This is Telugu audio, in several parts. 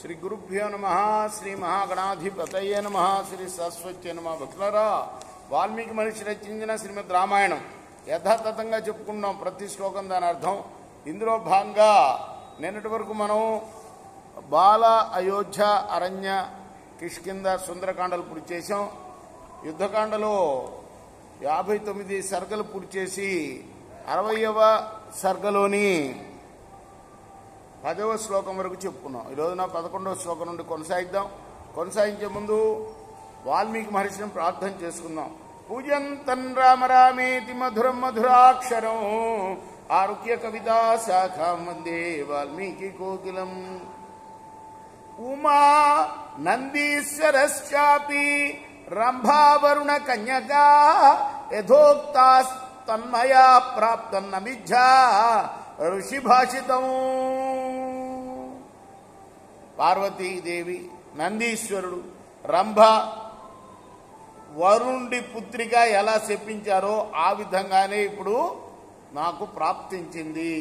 శ్రీ గురుభ్యో నమః. శ్రీ మహాగణాధిపతయే నమః. శ్రీ సరస్వత్యే నమః. భక్తులారా, వాల్మీకి మహర్షి రచించిన శ్రీమద్ రామాయణం యథాతథంగా చెప్పుకున్నాం. ప్రతి శ్లోకం దాని అర్థం. ఇందులో భాగంగా నిన్నటి వరకు మనం బాల, అయోధ్య, అరణ్య, కిష్కింద, సుందరకాండలు పూర్తి చేసాం. యుద్ధకాండలో 59 సర్గలు పూర్తి చేసి 60వ సర్గలోని 10వ శ్లోకం వరకు చెప్పుకున్నాం. ఈరోజున 11వ శ్లోకం నుండి కొనసాగిద్దాం. కొనసాగించే ముందు వాల్మీకి మహర్షిని ప్రార్థన చేసుకుందాం. పూజంతం రామ రామేతి మధురం మధురాక్షరం ఆరుహ్య కవితా శాఖాం వందే వాల్మీకి కోకిలం. ఉమా నందీశ్వరశ్చాపి రంభావరుణ కన్యకా యథోక్తాస్తన్మయా ప్రాప్తన్నమిజ్జా ఋషిభాషితం. పార్వతీదేవి, నందీశ్వరుడు, రంభ వరుణుడి పుత్రిక ఎలా చెప్పించారో ఆ విధంగానే ఇప్పుడు నాకు ప్రాప్తించింది.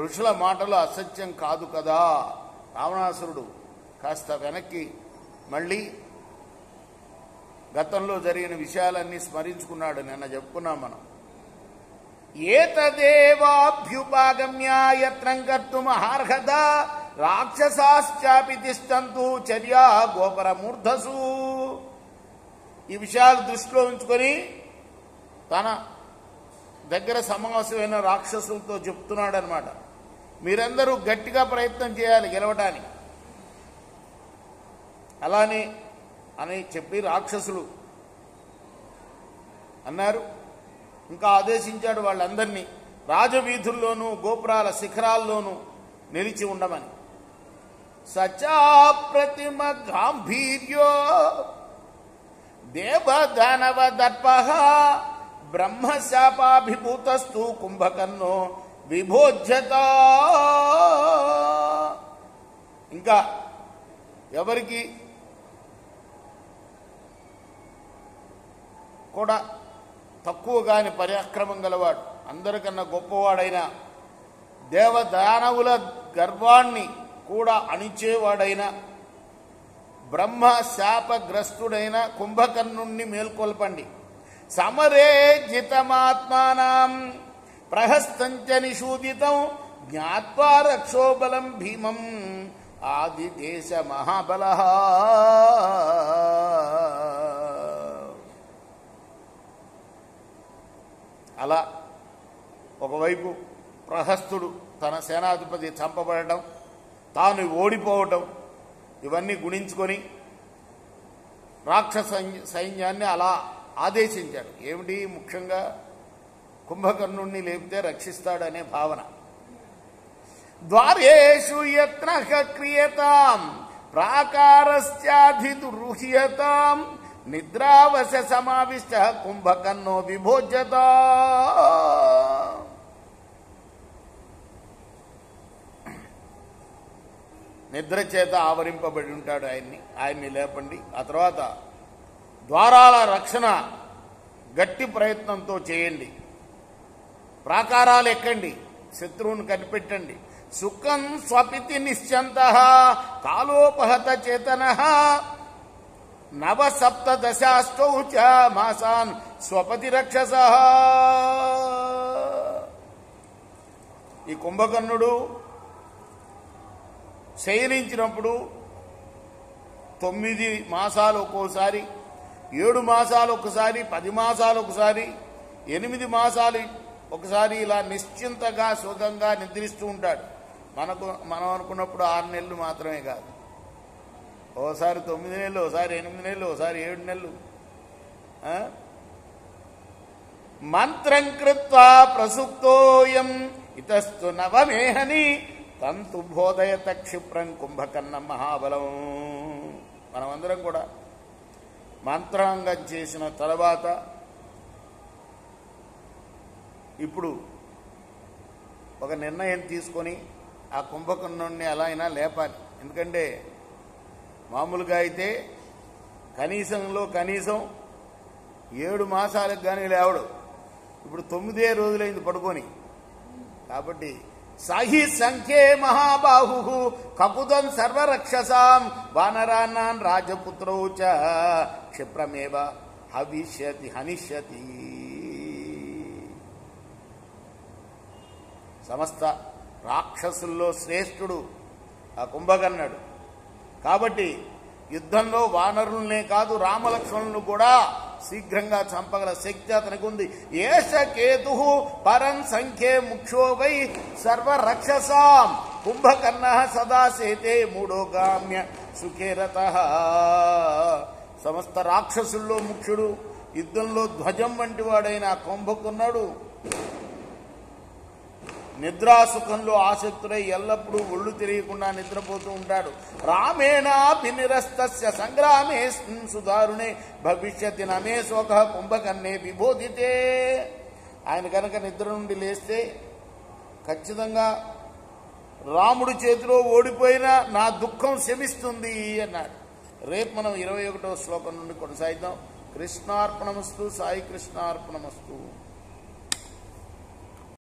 ఋషుల మాటలు అసత్యం కాదు కదా. రావణాసురుడు కాస్త వెనక్కి మళ్ళీ గతంలో జరిగిన విషయాలన్నీ స్మరించుకున్నాడు. నిన్న చెప్పుకున్నాం మనం. ఏతదేవాభ్యుపాగమ్య యత్నం కర్తుమహార్హత రాక్షసాశ్చాపి తిష్టంతు చర్యా గోపరమూర్ధసు. ఈ విషయాలు దృష్టిలో ఉంచుకొని తన దగ్గర సమావేశమైన రాక్షసులతో చెప్తున్నాడు అనమాట. మీరందరూ గట్టిగా ప్రయత్నం చేయాలి గెలవటానికి. అలానే అని చెప్పి రాక్షసులు అన్నారు. ఇంకా ఆదేశించాడు వాళ్ళందరినీ రాజవీధుల్లోనూ గోపురాల శిఖరాల్లోనూ నిలిచి ఉండమని. సచాప్రతిమ గాంభీర్యో దేవదానవ దర్ప బ్రహ్మశాపాభిభూతస్తు కుంభకర్ణో విభోజ్యత. ఇంకా ఎవరికి కూడా తక్కువగాని పరాక్రమం గలవాడు, అందరికన్నా గొప్పవాడైన, దేవదానవుల గర్వాన్ని కూడా అణిచేవాడైన, బ్రహ్మ శాపగ్రస్తుడైన కుంభకర్ణుణ్ణి మేల్కొల్పండి. సమరే జితమాత్మానం ప్రహస్తంచ నిషూదితం జ్ఞాత్వా రక్షోబలం భీమం ఆదిదేశ మహాబల. అలా ఒకవైపు ప్రహస్తుడు తన సేనాధిపతి చంపబడటం, తాను ఓడిపోవటం, ఇవన్నీ గుణించుకొని రాక్షస సైన్యాన్ని అలా ఆదేశించాడు. ఏమిటి? ముఖ్యంగా కుంభకర్ణుణ్ణి లేపితే రక్షిస్తాడనే భావన. ద్వారేషు యత్న క్రియతాం ప్రాకారస్యాధిదురుహ్యతాం నిద్రావశ సమావిష్ట కుంభకర్ణో విభోజ్యత. నిద్ర చేత ఆవరింపబడి ఉంటాడు. ఆయన్ని లేపండి. ఆ తర్వాత ద్వారాల రక్షణ గట్టి ప్రయత్నంతో చేయండి. ప్రాకారాలు ఎక్కండి, శత్రువును కనిపెట్టండి. సుఖం స్వపితి నిశ్చంత కాలోపహత చేతన నవసప్తదశాష్టౌ చ మాసాన్ స్వపతి రక్షస. ఈ కుంభకర్ణుడు శయనించినప్పుడు 9 మాసాలు ఒక్కోసారి, 7 మాసాలు ఒకసారి, 10 మాసాలు ఒకసారి, 8 మాసాలు ఒకసారి ఇలా నిశ్చింతగా సుఖంగా నిద్రిస్తూ ఉంటాడు. మనం అనుకున్నప్పుడు 6 నెలలు మాత్రమే కాదు, ఓసారి 9 నెలలు, ఓసారి 8 నెలలు, ఓసారి 7 నెలలు. మంత్రం కృత్వా ప్రసుప్తోయం ఇతస్తు నవమేహని తంతు బోధయత క్షిప్రం కుంభకర్ణం మహాబలం. మనమందరం కూడా మంత్రాంగం చేసిన తర్వాత ఇప్పుడు ఒక నిర్ణయం తీసుకొని ఆ కుంభకర్ణుణ్ణి ఎలా అయినా లేపాలి. ఎందుకంటే మామూలుగా అయితే కనీసం 7 మాసాలకు కానీ లేవడు. ఇప్పుడు 9 రోజులైంది పడుకొని. కాబట్టి సహి సంఖ్యే మహాబాహు కకుదం సర్వరక్షసాం వానరాన్నాన్ రాజపుత్రౌ చ క్షిప్రమేవ హనిష్యతి. సమస్త రాక్షసుల్లో శ్రేష్ఠుడు ఆ కుంభకర్ణుడు. కాబట్టి యుద్ధంలో వానరులనే కాదు రామలక్ష్మణులను కూడా శీఘ్రంగా చంపగల శక్తి అతనికి ఉంది. ఏష కేతు పరం సంఖ్యే ముఖ్యో వై సర్వరక్షసాం కుంభకర్ణ సదా సేతే మూఢోగామ్య సుఖేరతః. సమస్త రాక్షసుల్లో ముఖ్యుడు, యుద్ధంలో ధ్వజం వంటి వాడైన కుంభకర్ణుడు నిద్రాసుఖంలో ఆసక్తుడై ఎల్లప్పుడూ ఒళ్ళు తెలియకుండా నిద్రపోతూ ఉంటాడు. రామేణాభినిరస్తస్య సంగ్రామే సుదారుణే భవిష్యతి నమే శోక కుంభకర్ణే విబోధితే. ఆయన కనుక నిద్ర నుండి లేస్తే ఖచ్చితంగా రాముడి చేతిలో ఓడిపోయినా నా దుఃఖం శమిస్తుంది అన్నాడు. రేపు మనం 21వ శ్లోకం నుండి కొనసాగిద్దాం. కృష్ణార్పణమస్తు. సాయి కృష్ణార్పణమస్తు.